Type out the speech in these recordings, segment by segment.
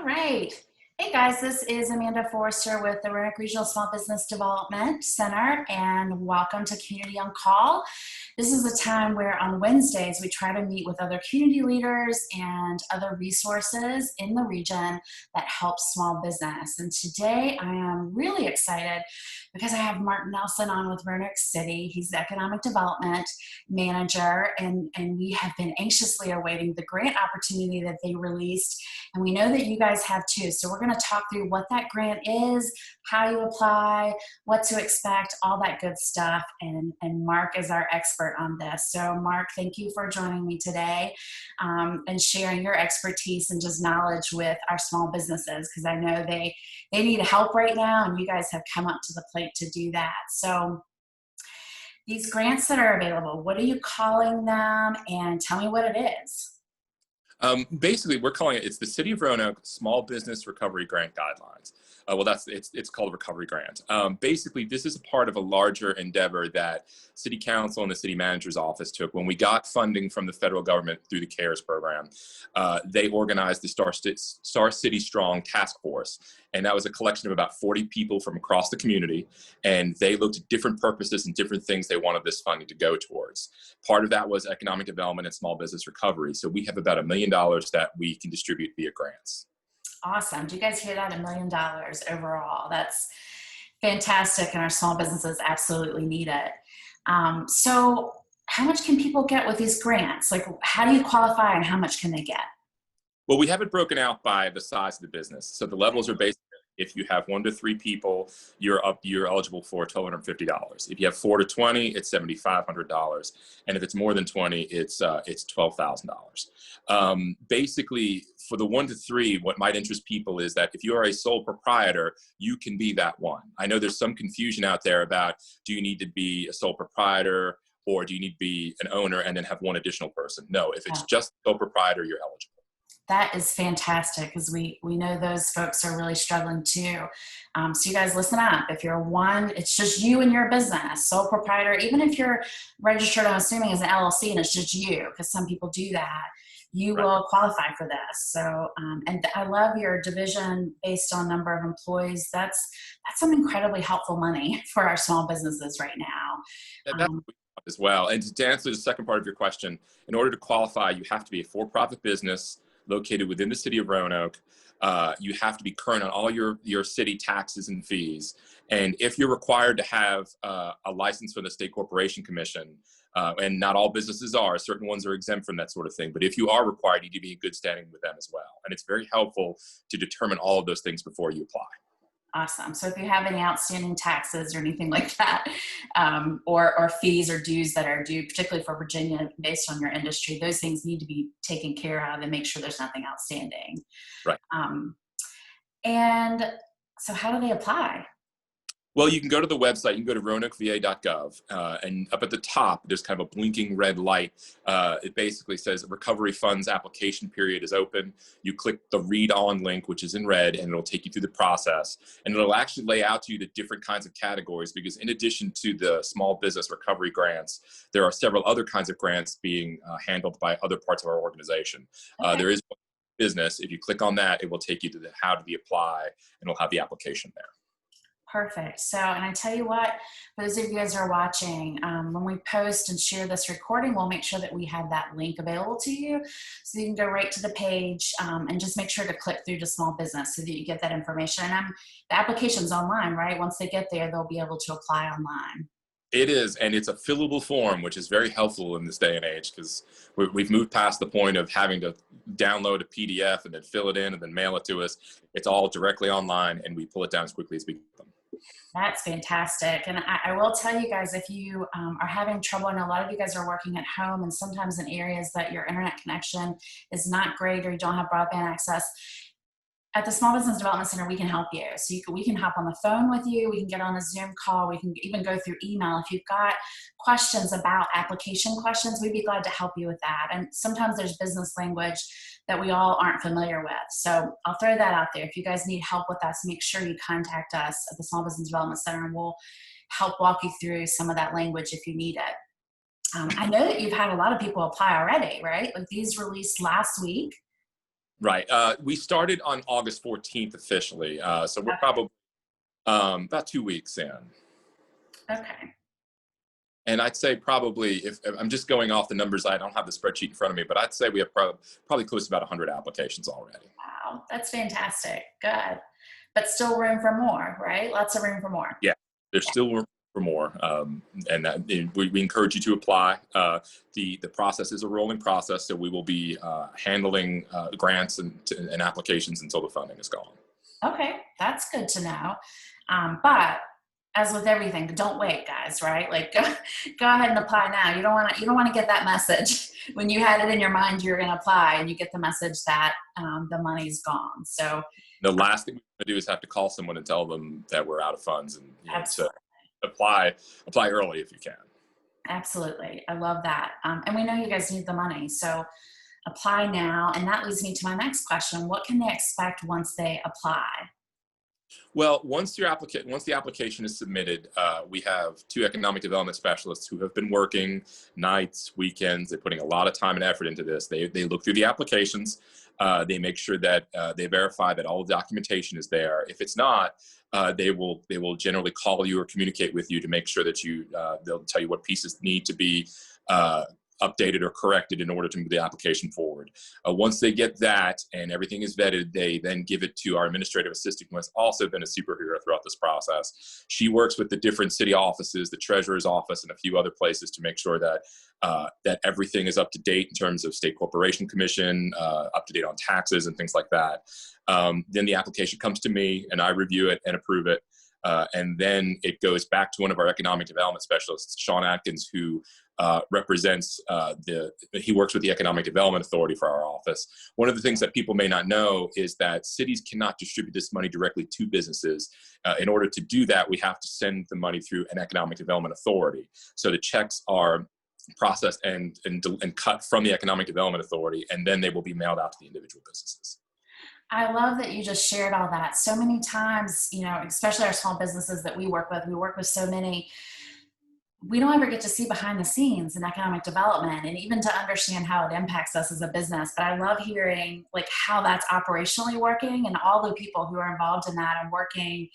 right. Hey guys, this is Amanda Forrester with the Roanoke Regional Small Business Development Center, and welcome to Community on Call. This is a time where on Wednesdays we try to meet with other community leaders and other resources in the region that help small business. And today I am really excited because I have Mark Nelson on with Roanoke City. He's the Economic Development Manager, and we have been anxiously awaiting the grant opportunity that they released. And we know that you guys have too. So we're going to talk through what that grant is, how you apply, what to expect, all that good stuff. And Mark is our expert on this. So Mark, thank you for joining me today and sharing your expertise and just knowledge with our small businesses, because I know they need help right now, and you guys have come up to the plate to do that. So these grants that are available, what are you calling them? And tell me what it is. Basically, we're calling it's the City of Roanoke Small Business Recovery Grant Guidelines. It's called Recovery Grant. Basically, this is a part of a larger endeavor that City Council and the City Manager's Office took when we got funding from the federal government through the CARES program. They organized the Star City Strong Task Force, and that was a collection of about 40 people from across the community, and they looked at different purposes and different things they wanted this funding to go towards. Part of that was economic development and small business recovery. So we have about $1 million that we can distribute via grants. Awesome. Do you guys hear that? $1 million overall. That's fantastic. And our small businesses absolutely need it. So how much can people get with these grants? Like, how do you qualify and how much can they get? Well, we have it broken out by the size of the business. So the levels are based, if you have 1 to 3 people, you're eligible for $1,250. If you have 4 to 20, it's $7,500. And if it's more than 20, it's $12,000. Basically, for the 1 to 3, what might interest people is that if you are a sole proprietor, you can be that one. I know there's some confusion out there about, do you need to be a sole proprietor or do you need to be an owner and then have one additional person? No, if it's just sole proprietor, you're eligible. That is fantastic, because we know those folks are really struggling too. So you guys listen up. If you're one, it's just you and your business, sole proprietor, even if you're registered, I'm assuming, as an LLC and it's just you, because some people do that, you will qualify for this. So, and I love your division based on number of employees. That's some incredibly helpful money for our small businesses right now. As well. And to answer the second part of your question, in order to qualify, you have to be a for-profit business located within the city of Roanoke. You have to be current on all your city taxes and fees. And if you're required to have a license from the State Corporation Commission, and not all businesses are, certain ones are exempt from that sort of thing. But if you are required, you need to be in good standing with them as well. And it's very helpful to determine all of those things before you apply. Awesome. So if you have any outstanding taxes or anything like that, or fees or dues that are due, particularly for Virginia, based on your industry, those things need to be taken care of and make sure there's nothing outstanding. Right. And so how do they apply? Well, you can go to the website, you can go to roanokeva.gov, and up at the top, there's kind of a blinking red light. It basically says recovery funds application period is open. You click the read on link, which is in red, and it'll take you through the process. And it'll actually lay out to you the different kinds of categories, because in addition to the small business recovery grants, there are several other kinds of grants being handled by other parts of our organization. Okay. There is business. If you click on that, it will take you to the how do you apply, and it'll have the application there. Perfect. So, and I tell you what, for those of you guys who are watching, when we post and share this recording, we'll make sure that we have that link available to you. So you can go right to the page and just make sure to click through to small business so that you get that information. And the application's online, right? Once they get there, they'll be able to apply online. It is, and it's a fillable form, which is very helpful in this day and age, because we've moved past the point of having to download a PDF and then fill it in and then mail it to us. It's all directly online, and we pull it down as quickly as we can. That's fantastic. And I will tell you guys, if you are having trouble, and a lot of you guys are working at home and sometimes in areas that your internet connection is not great or you don't have broadband access, at the Small Business Development Center, we can help you. So we can hop on the phone with you. We can get on a Zoom call. We can even go through email. If you've got questions about application questions, we'd be glad to help you with that. And sometimes there's business language that we all aren't familiar with. So I'll throw that out there. If you guys need help with us, make sure you contact us at the Small Business Development Center, and we'll help walk you through some of that language if you need it. I know that you've had a lot of people apply already, right? Like these released last week. Right. We started on August 14th officially. So we're Okay. probably about 2 weeks in. Okay. And I'd say probably, if I'm just going off the numbers, I don't have the spreadsheet in front of me, but I'd say we have probably close to about 100 applications already. Wow, that's fantastic. Good. But still room for more, right? Lots of room for more. Yeah, there's still room for more. And that, we encourage you to apply. The process is a rolling process, so we will be handling grants and applications until the funding is gone. Okay, that's good to know. But as with everything, don't wait, guys. Right? Like, go ahead and apply now. You don't want to get that message when you had it in your mind you're going to apply, and you get the message that the money's gone. So, The last thing we want to do is have to call someone and tell them that we're out of funds, and to absolutely. apply early if you can. Absolutely. I love that. And we know you guys need the money. So apply now. And that leads me to my next question. What can they expect once they apply? Well, once the application is submitted, we have two economic development specialists who have been working nights, weekends. They're putting a lot of time and effort into this. They look through the applications. They make sure that they verify that all the documentation is there. If it's not, they will generally call you or communicate with you to make sure that they'll tell you what pieces need to be updated or corrected in order to move the application forward. Once they get that and everything is vetted, they then give it to our administrative assistant, who has also been a superhero throughout this process. She works with the different city offices, the treasurer's office, and a few other places to make sure that that everything is up to date in terms of state corporation commission, up to date on taxes and things like that. Then the application comes to me, and I review it and approve it. And then it goes back to one of our economic development specialists, Sean Atkins, who represents he works with the Economic Development Authority for our office. One of the things that people may not know is that cities cannot distribute this money directly to businesses. In order to do that, we have to send the money through an Economic Development Authority. So the checks are processed and cut from the Economic Development Authority, and then they will be mailed out to the individual businesses. I love that you just shared all that. So many times, especially our small businesses that we work with so many, we don't ever get to see behind the scenes in economic development and even to understand how it impacts us as a business. But I love hearing like how that's operationally working and all the people who are involved in that and working.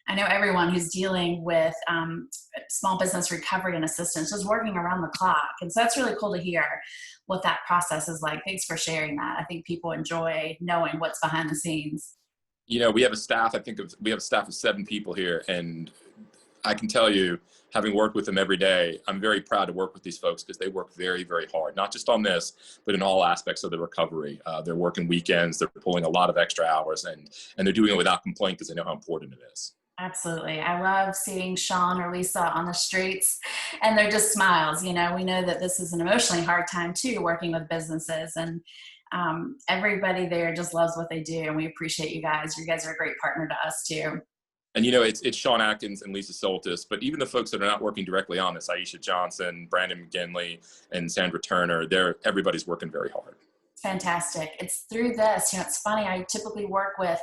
I know everyone who's dealing with small business recovery and assistance is working around the clock. And so that's really cool to hear what that process is like. Thanks for sharing that. I think people enjoy knowing what's behind the scenes. We have a staff, we have a staff of 7 people here, and I can tell you, having worked with them every day, I'm very proud to work with these folks because they work very, very hard, not just on this, but in all aspects of the recovery. They're working weekends, they're pulling a lot of extra hours, and they're doing it without complaint because they know how important it is. Absolutely. I love seeing Sean or Lisa on the streets and they're just smiles. We know that this is an emotionally hard time too, working with businesses, and everybody there just loves what they do. And we appreciate you guys. You guys are a great partner to us too. And it's Sean Atkins and Lisa Soltis, but even the folks that are not working directly on this, Aisha Johnson, Brandon McGinley, and Sandra Turner, everybody's working very hard. Fantastic. It's through this, it's funny, I typically work with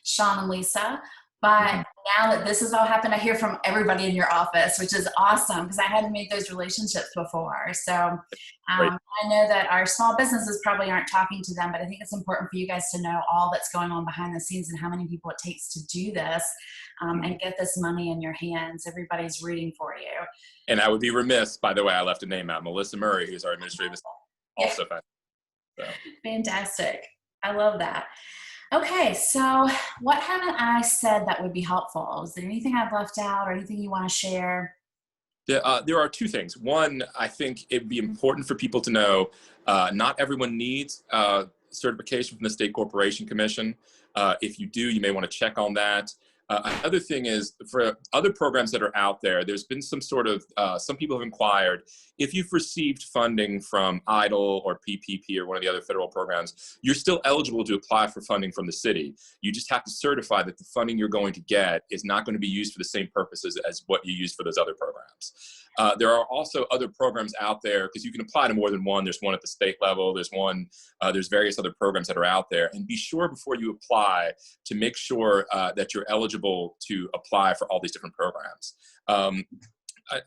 Sean and Lisa, but now that this has all happened, I hear from everybody in your office, which is awesome because I hadn't made those relationships before. So I know that our small businesses probably aren't talking to them, but I think it's important for you guys to know all that's going on behind the scenes and how many people it takes to do this and get this money in your hands. Everybody's rooting for you. And I would be remiss, by the way, I left a name out, Melissa Murray, who's our administrative assistant, also fantastic. So. Fantastic. I love that. Okay, so what haven't I said that would be helpful? Is there anything I've left out or anything you want to share? There are 2 things. One, I think it'd be important for people to know not everyone needs certification from the State Corporation Commission. If you do, you may want to check on that. Another thing is, for other programs that are out there, there's been some people have inquired, if you've received funding from EIDL or PPP or one of the other federal programs, you're still eligible to apply for funding from the city. You just have to certify that the funding you're going to get is not going to be used for the same purposes as what you use for those other programs. There are also other programs out there, because you can apply to more than one. There's one at the state level. There's various other programs that are out there. And be sure before you apply to make sure that you're eligible to apply for all these different programs.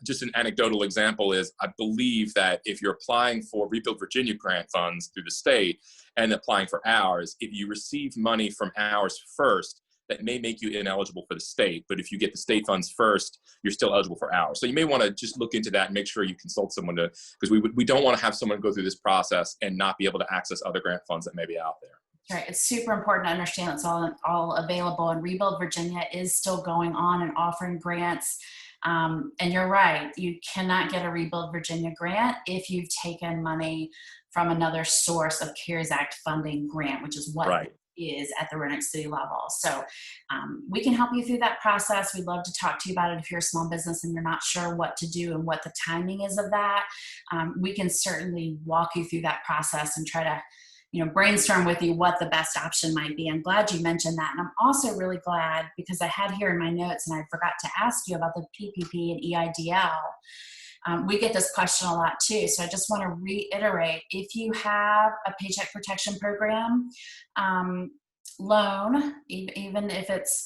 just an anecdotal example is I believe that if you're applying for Rebuild Virginia grant funds through the state and applying for ours, if you receive money from ours first, that may make you ineligible for the state. But if you get the state funds first, you're still eligible for ours. So you may want to just look into that and make sure you consult someone because we don't want to have someone go through this process and not be able to access other grant funds that may be out there. Right. It's super important to understand it's all available, and Rebuild Virginia is still going on and offering grants. And you're right, you cannot get a Rebuild Virginia grant if you've taken money from another source of CARES Act funding grant, which is what Right. it is at the Roanoke City level. So we can help you through that process. We'd love to talk to you about it if you're a small business and you're not sure what to do and what the timing is of that. We can certainly walk you through that process and try to brainstorm with you what the best option might be. I'm glad you mentioned that. And I'm also really glad because I had here in my notes and I forgot to ask you about the PPP and EIDL. We get this question a lot too. So I just want to reiterate, if you have a Paycheck Protection Program loan, even if it's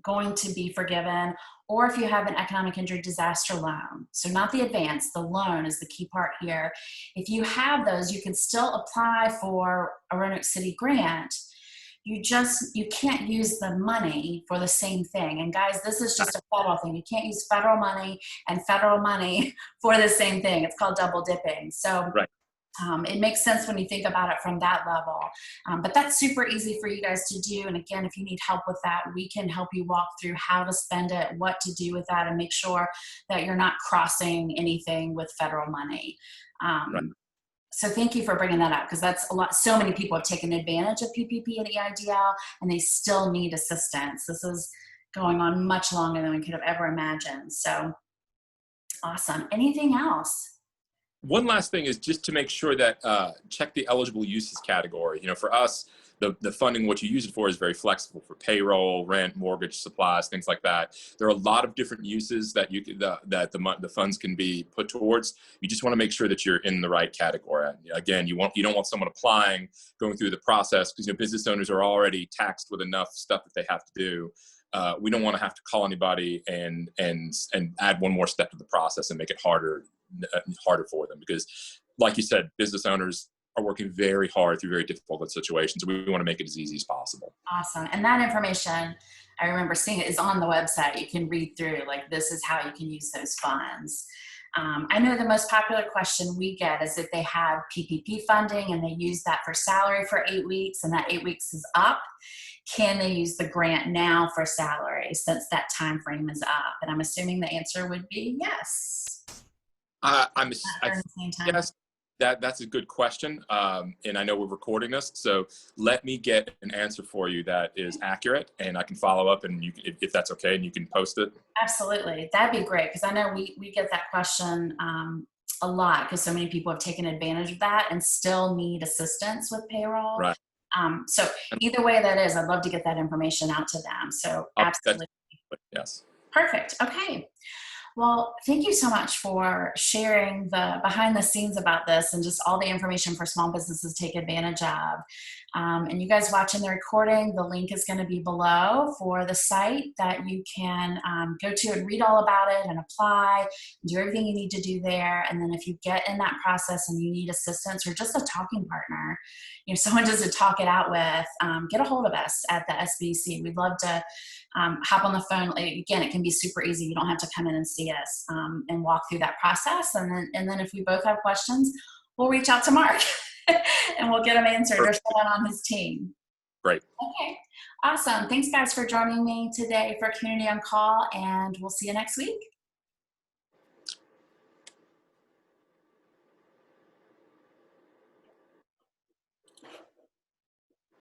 going to be forgiven, or if you have an economic injury disaster loan. So not the advance, the loan is the key part here. If you have those, you can still apply for a Roanoke City grant. You can't use the money for the same thing. And guys, this is just a federal thing. You can't use federal money and federal money for the same thing. It's called double dipping. So Right. It makes sense when you think about it from that level. But that's super easy for you guys to do. And again, if you need help with that, we can help you walk through how to spend it, what to do with that, and make sure that you're not crossing anything with federal money. Right. So thank you for bringing that up, because that's a lot. So many people have taken advantage of PPP and EIDL, and they still need assistance. This is going on much longer than we could have ever imagined. So awesome. Anything else? One last thing is just to make sure that check the eligible uses category. For us, the funding, what you use it for, is very flexible for payroll, rent, mortgage, supplies, things like that. There are a lot of different uses that the funds can be put towards. You just want to make sure that you're in the right category. Again, you don't want someone applying, going through the process, because business owners are already taxed with enough stuff that they have to do. We don't want to have to call anybody and add one more step to the process and make it harder for them, because like you said, business owners are working very hard through very difficult situations. We want to make it as easy as possible. Awesome. And that information, I remember seeing it, is on the website. You can read through, like, this is how you can use those funds. I know the most popular question we get is if they have PPP funding and they use that for salary for 8 weeks and that 8 weeks is up, can they use the grant now for salary since that time frame is up? And I'm assuming the answer would be yes. Yes, that's a good question. And I know we're recording this, so let me get an answer for you that is accurate, and I can follow up, and if that's okay, and you can post it. Absolutely. That'd be great, because I know we get that question a lot, because so many people have taken advantage of that and still need assistance with payroll. Right. So either way that is, I'd love to get that information out to them. So absolutely. Yes. Perfect. Okay. Well, thank you so much for sharing the behind the scenes about this and just all the information for small businesses to take advantage of. And you guys watching the recording, the link is going to be below for the site that you can go to and read all about it and apply, do everything you need to do there. And then if you get in that process and you need assistance or just a talking partner, someone just to talk it out with, get a hold of us at the SBC. We'd love to hop on the phone. Again, it can be super easy. You don't have to come in and see us and walk through that process. And then if we both have questions, we'll reach out to Mark and we'll get them answered, or someone on his team. Great. Okay. Awesome. Thanks, guys, for joining me today for Community on Call, and we'll see you next week.